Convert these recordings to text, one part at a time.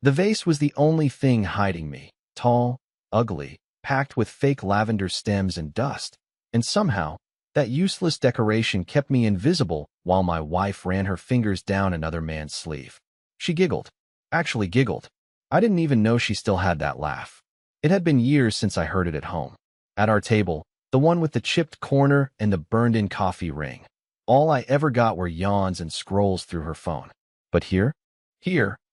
The vase was the only thing hiding me, tall, ugly, packed with fake lavender stems and dust, and somehow, that useless decoration kept me invisible while my wife ran her fingers down another man's sleeve. She giggled. Actually giggled. I didn't even know she still had that laugh. It had been years since I heard it at home. At our table, the one with the chipped corner and the burned-in coffee ring. All I ever got were yawns and scrolls through her phone. But here,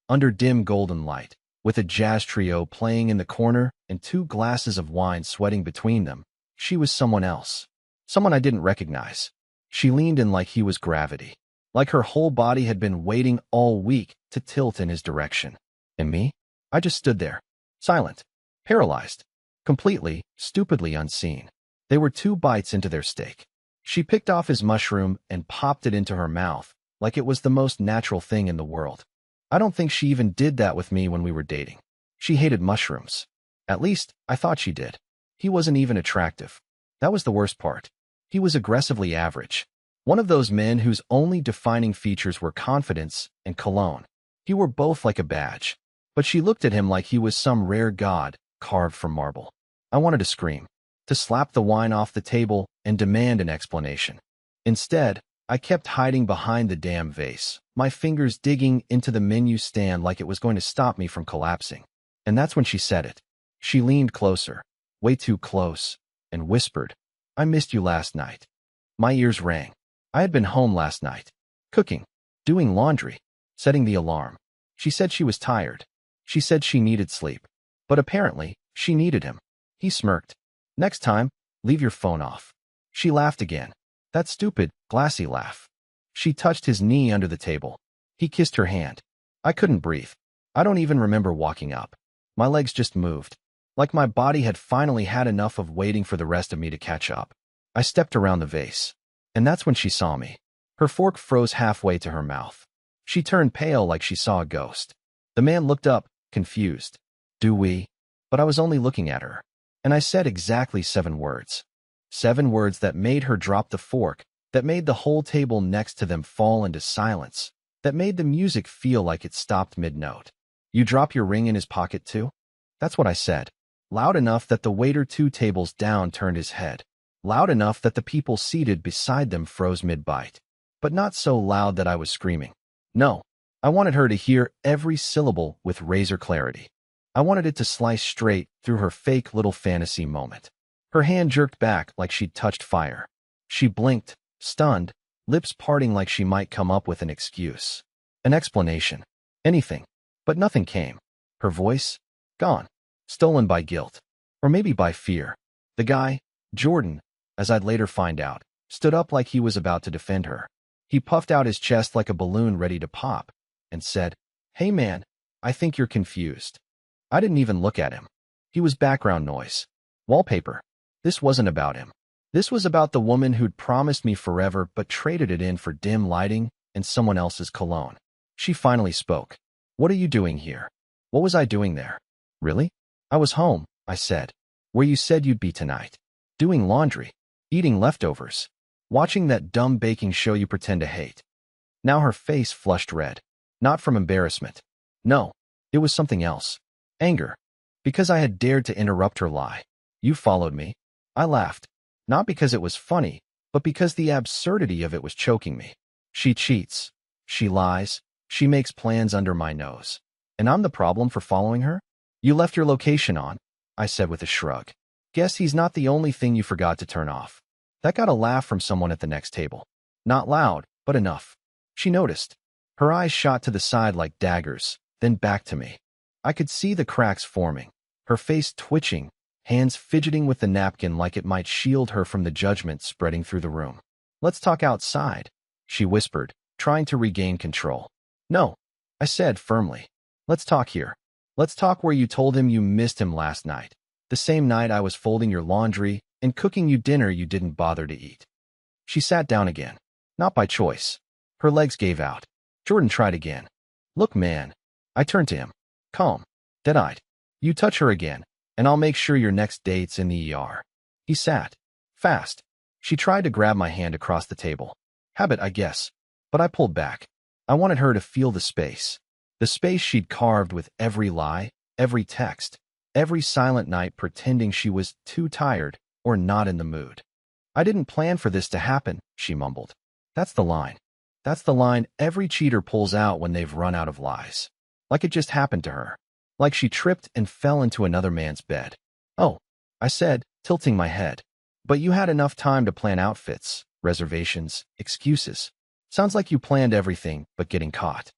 under dim golden light, with a jazz trio playing in the corner and 2 glasses of wine sweating between them, she was someone else. Someone I didn't recognize. She leaned in like he was gravity, like her whole body had been waiting all week to tilt in his direction. And me? I just stood there, silent, paralyzed, completely, stupidly unseen. They were 2 bites into their steak. She picked off his mushroom and popped it into her mouth, like it was the most natural thing in the world. I don't think she even did that with me when we were dating. She hated mushrooms. At least, I thought she did. He wasn't even attractive. That was the worst part. He was aggressively average. One of those men whose only defining features were confidence and cologne. He wore both like a badge. But she looked at him like he was some rare god carved from marble. I wanted to scream, to slap the wine off the table and demand an explanation. Instead, I kept hiding behind the damn vase, my fingers digging into the menu stand like it was going to stop me from collapsing. And that's when she said it. She leaned closer, way too close, and whispered, "I missed you last night." My ears rang. I had been home last night, cooking, doing laundry, setting the alarm. She said she was tired. She said she needed sleep. But apparently, she needed him. He smirked. "Next time, leave your phone off." She laughed again. That stupid, glassy laugh. She touched his knee under the table. He kissed her hand. I couldn't breathe. I don't even remember walking up. My legs just moved, like my body had finally had enough of waiting for the rest of me to catch up. I stepped around the vase. And that's when she saw me. Her fork froze halfway to her mouth. She turned pale like she saw a ghost. The man looked up, confused. "Do we?" But I was only looking at her. And I said exactly 7 words. 7 words that made her drop the fork, that made the whole table next to them fall into silence, that made the music feel like it stopped mid-note. "You drop your ring in his pocket too?" That's what I said. Loud enough that the waiter 2 tables down turned his head. Loud enough that the people seated beside them froze mid-bite. But not so loud that I was screaming. No, I wanted her to hear every syllable with razor clarity. I wanted it to slice straight through her fake little fantasy moment. Her hand jerked back like she'd touched fire. She blinked, stunned, lips parting like she might come up with an excuse. An explanation. Anything. But nothing came. Her voice? Gone. Stolen by guilt. Or maybe by fear. The guy, Jordan, as I'd later find out, stood up like he was about to defend her. He puffed out his chest like a balloon ready to pop, and said, "Hey man, I think you're confused." I didn't even look at him. He was background noise. Wallpaper. This wasn't about him. This was about the woman who'd promised me forever but traded it in for dim lighting and someone else's cologne. She finally spoke. "What are you doing here?" What was I doing there? Really? "I was home," I said. "Where you said you'd be tonight. Doing laundry. Eating leftovers. Watching that dumb baking show you pretend to hate." Now her face flushed red. Not from embarrassment. No, it was something else. Anger. Because I had dared to interrupt her lie. "You followed me." I laughed. Not because it was funny, but because the absurdity of it was choking me. She cheats. She lies. She makes plans under my nose. And I'm the problem for following her? "You left your location on," I said with a shrug. "Guess he's not the only thing you forgot to turn off." That got a laugh from someone at the next table. Not loud, but enough. She noticed. Her eyes shot to the side like daggers, then back to me. I could see the cracks forming, her face twitching, hands fidgeting with the napkin like it might shield her from the judgment spreading through the room. "Let's talk outside," she whispered, trying to regain control. "No," I said firmly. "Let's talk here. Let's talk where you told him you missed him last night. The same night I was folding your laundry and cooking you dinner you didn't bother to eat." She sat down again. Not by choice. Her legs gave out. Jordan tried again. "Look, man." I turned to him. Calm. Dead-eyed. "You touch her again, and I'll make sure your next date's in the ER." He sat. Fast. She tried to grab my hand across the table. Habit, I guess. But I pulled back. I wanted her to feel the space. The space she'd carved with every lie, every text, every silent night pretending she was too tired or not in the mood. "I didn't plan for this to happen," she mumbled. That's the line. That's the line every cheater pulls out when they've run out of lies. Like it just happened to her. Like she tripped and fell into another man's bed. "Oh," I said, tilting my head. "But you had enough time to plan outfits, reservations, excuses. Sounds like you planned everything but getting caught."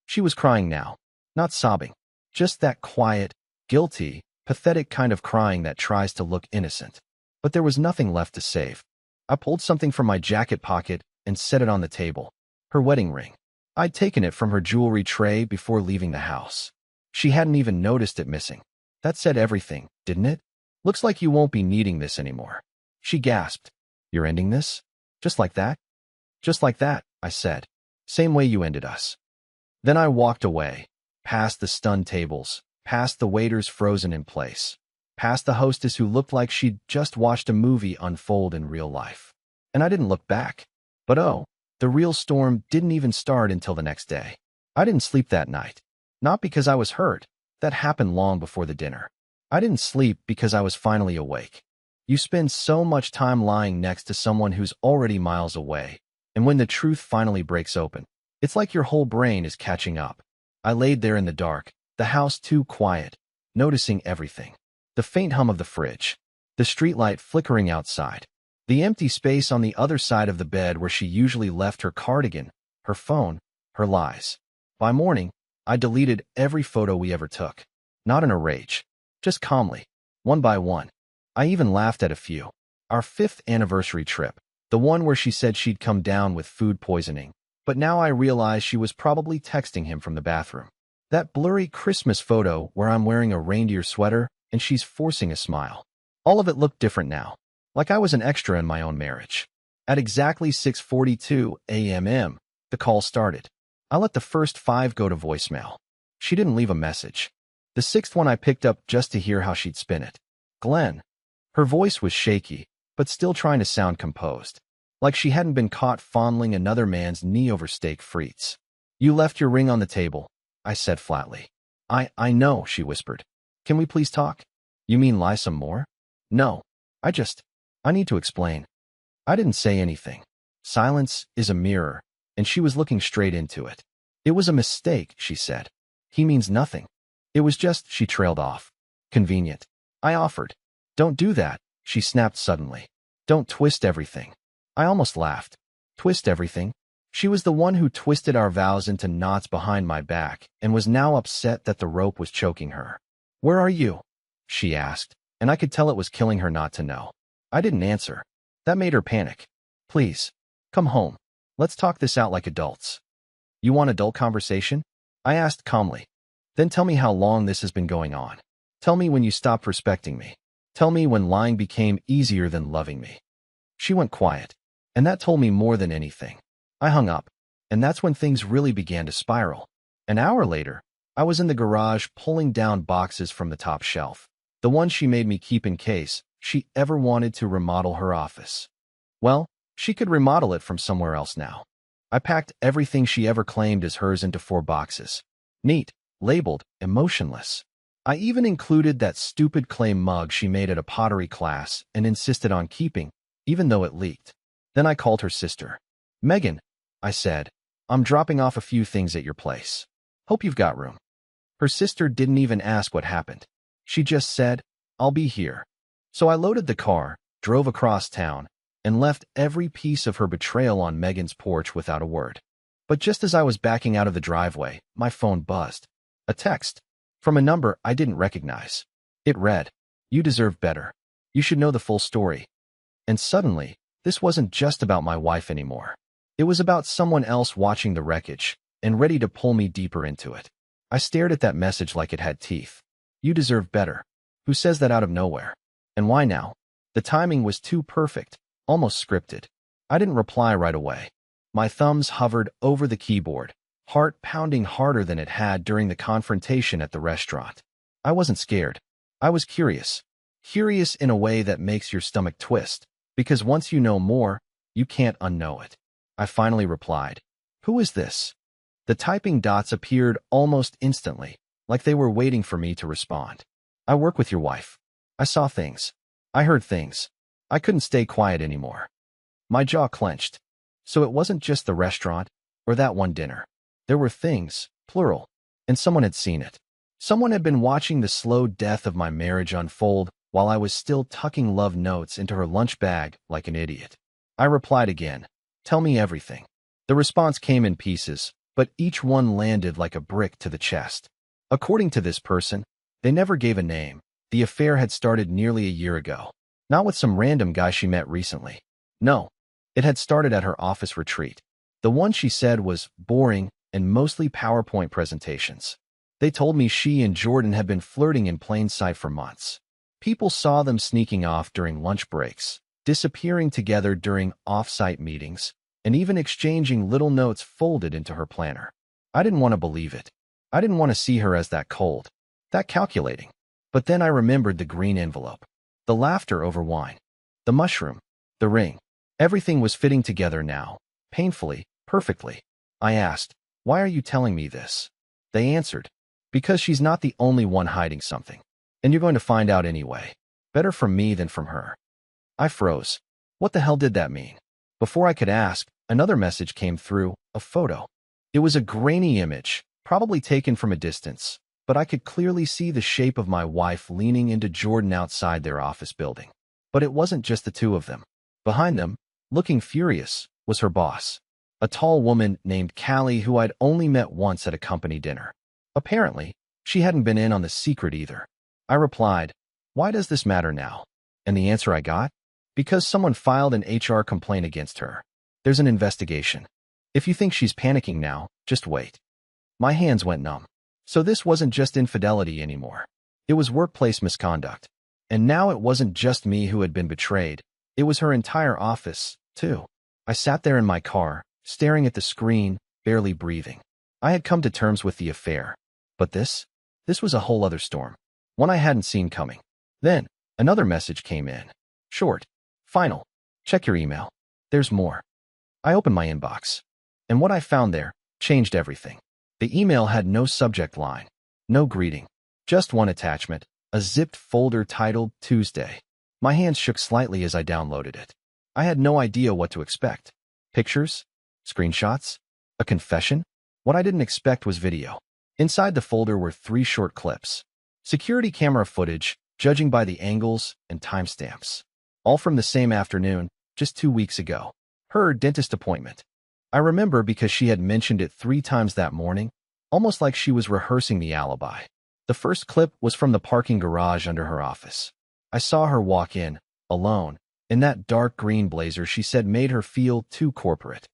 She was crying now, not sobbing, just that quiet, guilty, pathetic kind of crying that tries to look innocent. But there was nothing left to save. I pulled something from my jacket pocket and set it on the table. Her wedding ring. I'd taken it from her jewelry tray before leaving the house. She hadn't even noticed it missing. That said everything, didn't it? "Looks like you won't be needing this anymore." She gasped. "You're ending this? Just like that?" "Just like that," I said. "Same way you ended us." Then I walked away, past the stunned tables, past the waiters frozen in place, past the hostess who looked like she'd just watched a movie unfold in real life. And I didn't look back. But oh, the real storm didn't even start until the next day. I didn't sleep that night. Not because I was hurt. That happened long before the dinner. I didn't sleep because I was finally awake. You spend so much time lying next to someone who's already miles away, and when the truth finally breaks open, it's like your whole brain is catching up. I laid there in the dark, the house too quiet, noticing everything. The faint hum of the fridge, the streetlight flickering outside, the empty space on the other side of the bed where she usually left her cardigan, her phone, her lies. By morning, I deleted every photo we ever took. Not in a rage, just calmly, one by one. I even laughed at a few. Our 5th anniversary trip, the one where she said she'd come down with food poisoning, but now I realize she was probably texting him from the bathroom. That blurry Christmas photo where I'm wearing a reindeer sweater and she's forcing a smile. All of it looked different now, like I was an extra in my own marriage. At exactly 6:42 a.m., the call started. I let the first 5 go to voicemail. She didn't leave a message. The 6th one I picked up just to hear how she'd spin it. "Glenn." Her voice was shaky, but still trying to sound composed, like she hadn't been caught fondling another man's knee over steak frites. "You left your ring on the table," I said flatly. I know," she whispered. "Can we please talk?" "You mean lie some more?" "No. I need to explain." I didn't say anything. Silence is a mirror, and she was looking straight into it. "It was a mistake," she said. "He means nothing. It was just," she trailed off. "Convenient." I offered. "Don't do that," she snapped suddenly. "Don't twist everything." I almost laughed. Twist everything? She was the one who twisted our vows into knots behind my back and was now upset that the rope was choking her. "Where are you?" she asked, and I could tell it was killing her not to know. I didn't answer. That made her panic. "Please, come home. Let's talk this out like adults." "You want adult conversation?" I asked calmly. "Then tell me how long this has been going on. Tell me when you stopped respecting me. Tell me when lying became easier than loving me." She went quiet, and that told me more than anything. I hung up, and that's when things really began to spiral. An hour later, I was in the garage pulling down boxes from the top shelf, the ones she made me keep in case she ever wanted to remodel her office. Well, she could remodel it from somewhere else now. I packed everything she ever claimed as hers into 4 boxes. Neat, labeled, emotionless. I even included that stupid clay mug she made at a pottery class and insisted on keeping, even though it leaked. Then I called her sister. "Megan," I said, "I'm dropping off a few things at your place. Hope you've got room." Her sister didn't even ask what happened. She just said, "I'll be here." So I loaded the car, drove across town, and left every piece of her betrayal on Megan's porch without a word. But just as I was backing out of the driveway, my phone buzzed. A text from a number I didn't recognize. It read, "You deserve better. You should know the full story." And suddenly, this wasn't just about my wife anymore. It was about someone else watching the wreckage and ready to pull me deeper into it. I stared at that message like it had teeth. You deserve better. Who says that out of nowhere? And why now? The timing was too perfect, almost scripted. I didn't reply right away. My thumbs hovered over the keyboard, heart pounding harder than it had during the confrontation at the restaurant. I wasn't scared. I was curious. Curious in a way that makes your stomach twist, because once you know more, you can't unknow it. I finally replied, "Who is this?" The typing dots appeared almost instantly, like they were waiting for me to respond. I work with your wife. I saw things. I heard things. I couldn't stay quiet anymore. My jaw clenched. So it wasn't just the restaurant or that one dinner. There were things, plural, and someone had seen it. Someone had been watching the slow death of my marriage unfold while I was still tucking love notes into her lunch bag like an idiot. I replied again, "Tell me everything." The response came in pieces, but each one landed like a brick to the chest. According to this person, they never gave a name. The affair had started nearly a year ago. Not with some random guy she met recently. No, it had started at her office retreat. The one she said was boring and mostly PowerPoint presentations. They told me she and Jordan had been flirting in plain sight for months. People saw them sneaking off during lunch breaks, disappearing together during off-site meetings, and even exchanging little notes folded into her planner. I didn't want to believe it. I didn't want to see her as that cold, that calculating. But then I remembered the green envelope, the laughter over wine, the mushroom, the ring. Everything was fitting together now, painfully, perfectly. I asked, "Why are you telling me this?" They answered, "Because she's not the only one hiding something. And you're going to find out anyway. Better from me than from her." I froze. What the hell did that mean? Before I could ask, another message came through, a photo. It was a grainy image, probably taken from a distance, but I could clearly see the shape of my wife leaning into Jordan outside their office building. But it wasn't just the two of them. Behind them, looking furious, was her boss, a tall woman named Callie who I'd only met once at a company dinner. Apparently, she hadn't been in on the secret either. I replied, "Why does this matter now?" And the answer I got? "Because someone filed an HR complaint against her. There's an investigation. If you think she's panicking now, just wait." My hands went numb. So this wasn't just infidelity anymore. It was workplace misconduct. And now it wasn't just me who had been betrayed. It was her entire office, too. I sat there in my car, staring at the screen, barely breathing. I had come to terms with the affair. But this was a whole other storm. One I hadn't seen coming. Then, another message came in. Short. Final. Check your email. There's more. I opened my inbox. And what I found there changed everything. The email had no subject line, no greeting, just one attachment, a zipped folder titled Tuesday. My hands shook slightly as I downloaded it. I had no idea what to expect. Pictures? Screenshots? A confession? What I didn't expect was video. Inside the folder were 3 short clips. Security camera footage, judging by the angles and timestamps. All from the same afternoon, just 2 weeks ago. Her dentist appointment. I remember because she had mentioned it 3 times that morning, almost like she was rehearsing the alibi. The first clip was from the parking garage under her office. I saw her walk in, alone, in that dark green blazer she said made her feel too corporate.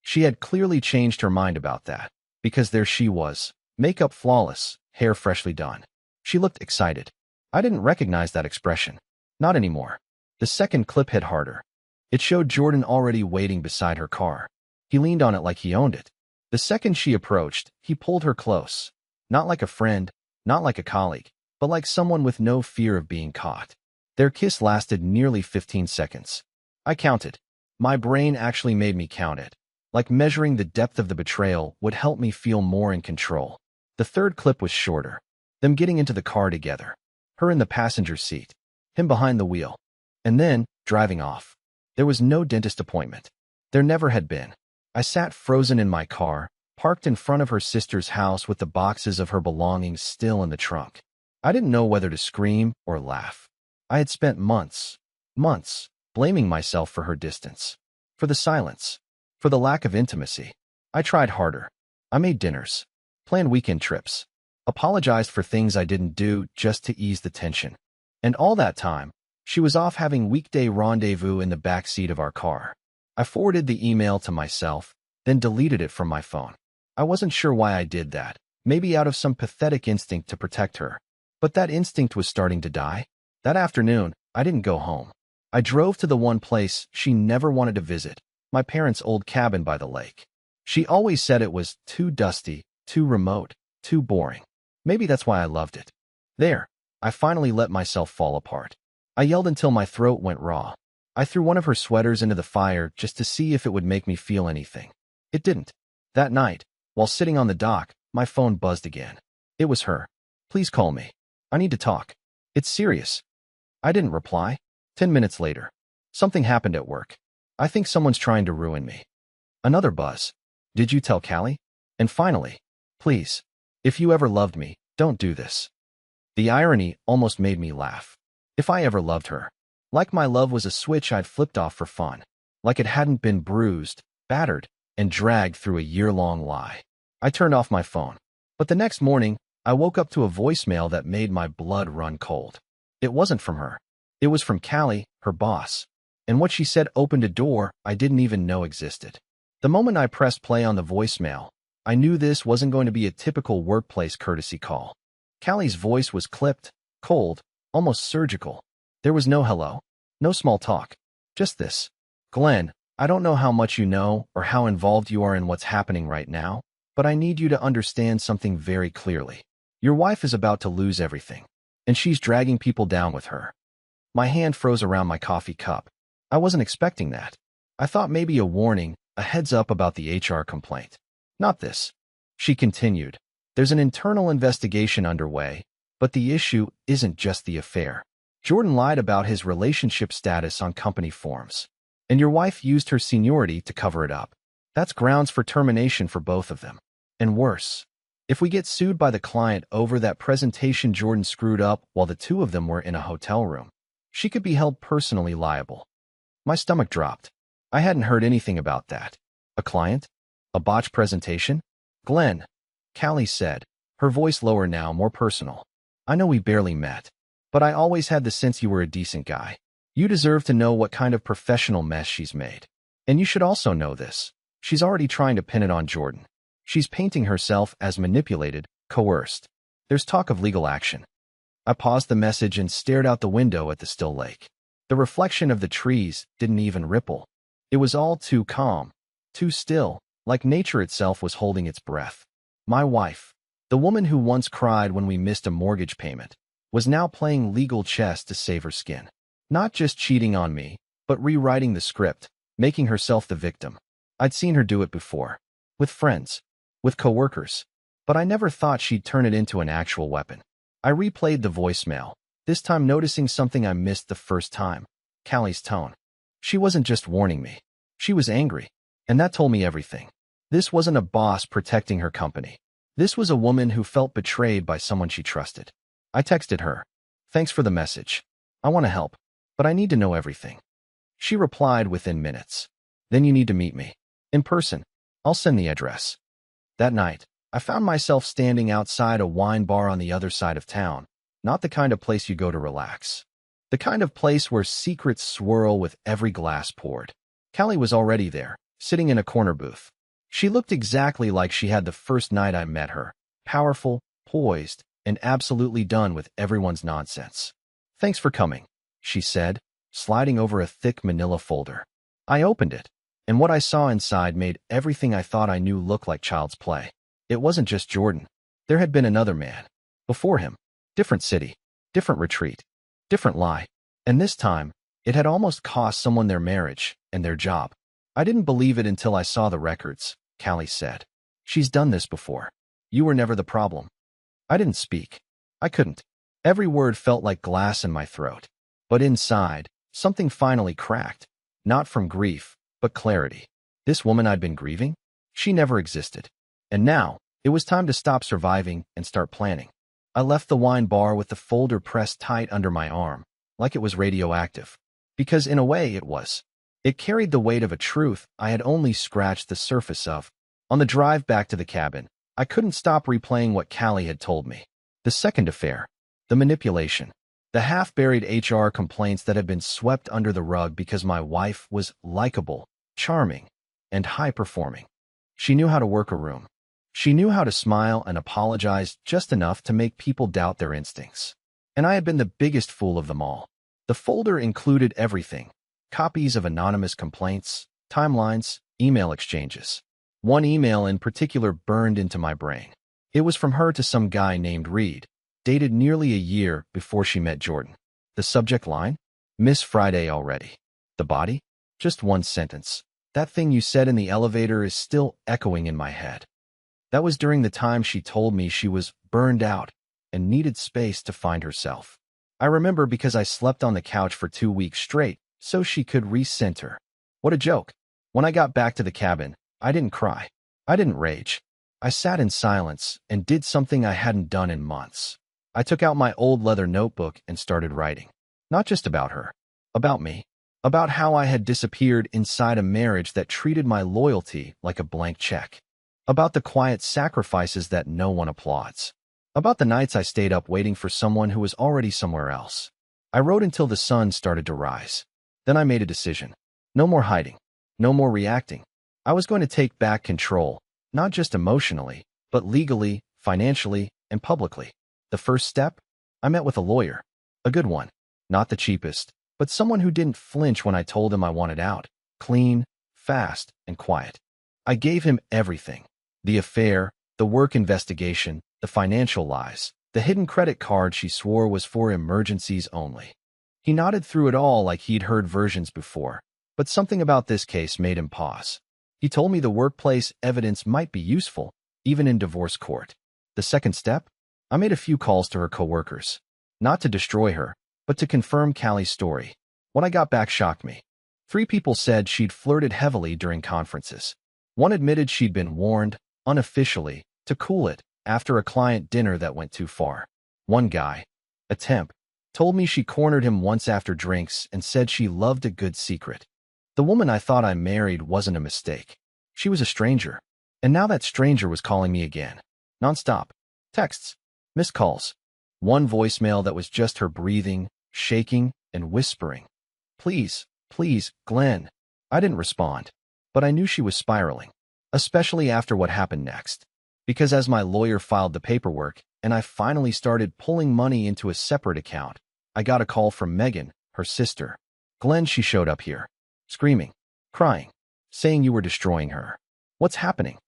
She had clearly changed her mind about that, because there she was, makeup flawless, hair freshly done. She looked excited. I didn't recognize that expression. Not anymore. The second clip hit harder. It showed Jordan already waiting beside her car. He leaned on it like he owned it. The second she approached, he pulled her close. Not like a friend, not like a colleague, but like someone with no fear of being caught. Their kiss lasted nearly 15 seconds. I counted. My brain actually made me count it. Like measuring the depth of the betrayal would help me feel more in control. The third clip was shorter. Them getting into the car together. Her in the passenger seat. Him behind the wheel. And then, driving off. There was no dentist appointment. There never had been. I sat frozen in my car, parked in front of her sister's house with the boxes of her belongings still in the trunk. I didn't know whether to scream or laugh. I had spent months, blaming myself for her distance, for the silence, for the lack of intimacy. I tried harder. I made dinners, planned weekend trips, apologized for things I didn't do just to ease the tension. And all that time, she was off having weekday rendezvous in the back seat of our car. I forwarded the email to myself, then deleted it from my phone. I wasn't sure why I did that, maybe out of some pathetic instinct to protect her. But that instinct was starting to die. That afternoon, I didn't go home. I drove to the one place she never wanted to visit, my parents' old cabin by the lake. She always said it was too dusty, too remote, too boring. Maybe that's why I loved it. There, I finally let myself fall apart. I yelled until my throat went raw. I threw one of her sweaters into the fire just to see if it would make me feel anything. It didn't. That night, While sitting on the dock, my phone buzzed again. It was her. Please call me. I need to talk. It's serious. I didn't reply. 10 minutes later. Something happened at work. I think someone's trying to ruin me. Another buzz. Did you tell Callie? And finally, please, if you ever loved me, don't do this. The irony almost made me laugh. If I ever loved her. Like my love was a switch I'd flipped off for fun. Like it hadn't been bruised, battered, and dragged through a year-long lie. I turned off my phone. But the next morning, I woke up to a voicemail that made my blood run cold. It wasn't from her. It was from Callie, her boss. And what she said opened a door I didn't even know existed. The moment I pressed play on the voicemail, I knew this wasn't going to be a typical workplace courtesy call. Callie's voice was clipped, cold, almost surgical. There was no hello, no small talk. Just this. Glenn, I don't know how much you know or how involved you are in what's happening right now, but I need you to understand something very clearly. Your wife is about to lose everything, and she's dragging people down with her. My hand froze around my coffee cup. I wasn't expecting that. I thought maybe a warning, a heads up about the HR complaint. Not this. She continued. There's an internal investigation underway, but the issue isn't just the affair. Jordan lied about his relationship status on company forms, and your wife used her seniority to cover it up. That's grounds for termination for both of them. And worse, if we get sued by the client over that presentation Jordan screwed up while the two of them were in a hotel room, she could be held personally liable. My stomach dropped. I hadn't heard anything about that. A client? A botched presentation? Glenn, Callie said, her voice lower now, more personal. I know we barely met, but I always had the sense you were a decent guy. You deserve to know what kind of professional mess she's made. And you should also know this. She's already trying to pin it on Jordan. She's painting herself as manipulated, coerced. There's talk of legal action. I paused the message and stared out the window at the still lake. The reflection of the trees didn't even ripple. It was all too calm, too still, like nature itself was holding its breath. My wife, the woman who once cried when we missed a mortgage payment, was now playing legal chess to save her skin. Not just cheating on me, but rewriting the script, making herself the victim. I'd seen her do it before. With friends. With coworkers. But I never thought she'd turn it into an actual weapon. I replayed the voicemail, this time noticing something I missed the first time. Callie's tone. She wasn't just warning me. She was angry. And that told me everything. This wasn't a boss protecting her company. This was a woman who felt betrayed by someone she trusted. I texted her. Thanks for the message. I want to help, but I need to know everything. She replied within minutes. Then you need to meet me. In person. I'll send the address. That night, I found myself standing outside a wine bar on the other side of town. Not the kind of place you go to relax. The kind of place where secrets swirl with every glass poured. Callie was already there, sitting in a corner booth. She looked exactly like she had the first night I met her. Powerful, poised, and absolutely done with everyone's nonsense. Thanks for coming, she said, sliding over a thick manila folder. I opened it, and what I saw inside made everything I thought I knew look like child's play. It wasn't just Jordan. There had been another man. Before him. Different city. Different retreat. Different lie. And this time, it had almost cost someone their marriage and their job. I didn't believe it until I saw the records, Callie said. She's done this before. You were never the problem. I didn't speak. I couldn't. Every word felt like glass in my throat. But inside, something finally cracked. Not from grief, but clarity. This woman I'd been grieving? She never existed. And now, it was time to stop surviving and start planning. I left the wine bar with the folder pressed tight under my arm, like it was radioactive. Because in a way it was. It carried the weight of a truth I had only scratched the surface of. On the drive back to the cabin, I couldn't stop replaying what Callie had told me. The second affair. The manipulation. The half-buried HR complaints that had been swept under the rug because my wife was likable, charming, and high-performing. She knew how to work a room. She knew how to smile and apologize just enough to make people doubt their instincts. And I had been the biggest fool of them all. The folder included everything. Copies of anonymous complaints, timelines, email exchanges. One email in particular burned into my brain. It was from her to some guy named Reed, dated nearly a year before she met Jordan. The subject line? Miss Friday already. The body? Just one sentence. That thing you said in the elevator is still echoing in my head. That was during the time she told me she was burned out and needed space to find herself. I remember because I slept on the couch for 2 weeks straight so she could recenter. What a joke. When I got back to the cabin, I didn't cry. I didn't rage. I sat in silence and did something I hadn't done in months. I took out my old leather notebook and started writing. Not just about her, about me, about how I had disappeared inside a marriage that treated my loyalty like a blank check, about the quiet sacrifices that no one applauds, about the nights I stayed up waiting for someone who was already somewhere else. I wrote until the sun started to rise. Then I made a decision. No more hiding. No more reacting. I was going to take back control, not just emotionally, but legally, financially, and publicly. The first step? I met with a lawyer. A good one. Not the cheapest, but someone who didn't flinch when I told him I wanted out. Clean, fast, and quiet. I gave him everything. The affair, the work investigation, the financial lies, the hidden credit card she swore was for emergencies only. He nodded through it all like he'd heard versions before, but something about this case made him pause. He told me the workplace evidence might be useful, even in divorce court. The second step? I made a few calls to her coworkers. Not to destroy her, but to confirm Callie's story. What I got back shocked me. 3 people said she'd flirted heavily during conferences. 1 admitted she'd been warned, unofficially, to cool it after a client dinner that went too far. 1 guy, a temp, told me she cornered him once after drinks and said she loved a good secret. The woman I thought I married wasn't a mistake. She was a stranger. And now that stranger was calling me again. Non-stop. Texts. Missed calls. 1 voicemail that was just her breathing, shaking, and whispering. Please, please, Glenn. I didn't respond. But I knew she was spiraling. Especially after what happened next. Because as my lawyer filed the paperwork, and I finally started pulling money into a separate account, I got a call from Megan, her sister. Glenn, she showed up here. Screaming, crying, saying you were destroying her. What's happening?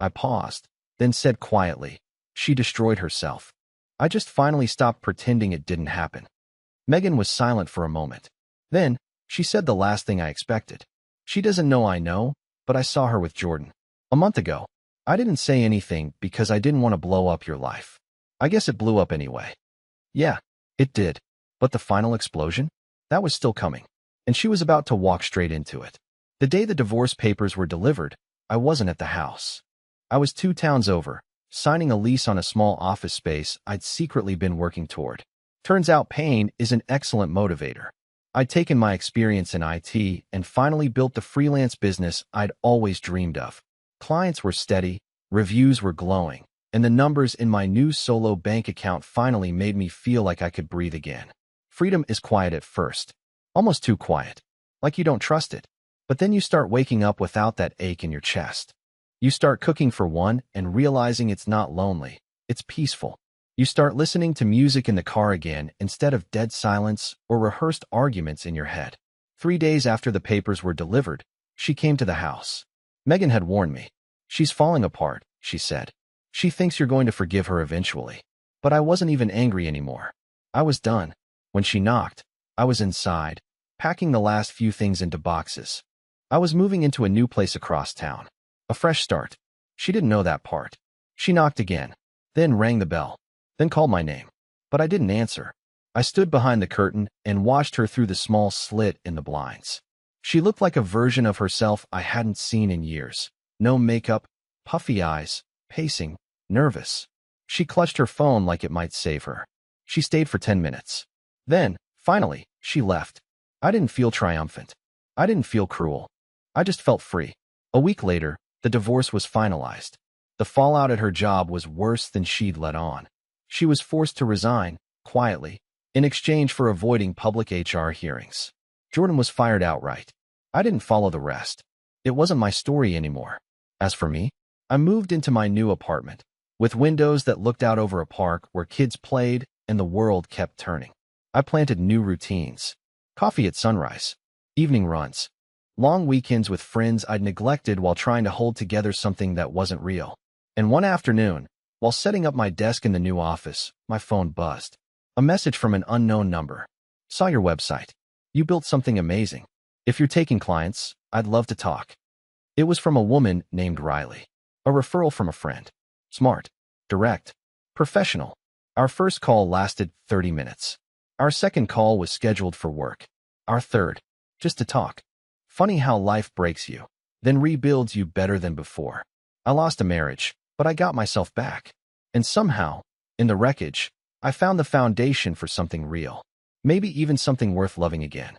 I paused, then said quietly, she destroyed herself. I just finally stopped pretending it didn't happen. Megan was silent for a moment. Then, she said the last thing I expected. She doesn't know I know, but I saw her with Jordan. A month ago. I didn't say anything because I didn't want to blow up your life. I guess it blew up anyway. Yeah, it did. But the final explosion? That was still coming. And she was about to walk straight into it. The day the divorce papers were delivered, I wasn't at the house. I was 2 towns over, signing a lease on a small office space I'd secretly been working toward. Turns out pain is an excellent motivator. I'd taken my experience in IT and finally built the freelance business I'd always dreamed of. Clients were steady, reviews were glowing, and the numbers in my new solo bank account finally made me feel like I could breathe again. Freedom is quiet at first. Almost too quiet. Like you don't trust it. But then you start waking up without that ache in your chest. You start cooking for one and realizing it's not lonely. It's peaceful. You start listening to music in the car again instead of dead silence or rehearsed arguments in your head. 3 days after the papers were delivered, she came to the house. Megan had warned me. She's falling apart, she said. She thinks you're going to forgive her eventually. But I wasn't even angry anymore. I was done. When she knocked, I was inside, packing the last few things into boxes. I was moving into a new place across town. A fresh start. She didn't know that part. She knocked again, then rang the bell, then called my name. But I didn't answer. I stood behind the curtain and watched her through the small slit in the blinds. She looked like a version of herself I hadn't seen in years. No makeup, puffy eyes, pacing, nervous. She clutched her phone like it might save her. She stayed for 10 minutes. Then, finally, she left. I didn't feel triumphant. I didn't feel cruel. I just felt free. A week later, the divorce was finalized. The fallout at her job was worse than she'd let on. She was forced to resign, quietly, in exchange for avoiding public HR hearings. Jordan was fired outright. I didn't follow the rest. It wasn't my story anymore. As for me, I moved into my new apartment, with windows that looked out over a park where kids played and the world kept turning. I planted new routines. Coffee at sunrise, evening runs, long weekends with friends I'd neglected while trying to hold together something that wasn't real. And one afternoon, while setting up my desk in the new office, my phone buzzed. A message from an unknown number. Saw your website. You built something amazing. If you're taking clients, I'd love to talk. It was from a woman named Riley. A referral from a friend. Smart, direct, professional. Our first call lasted 30 minutes. Our second call was scheduled for work. Our third, just to talk. Funny how life breaks you, then rebuilds you better than before. I lost a marriage, but I got myself back. And somehow, in the wreckage, I found the foundation for something real. Maybe even something worth loving again.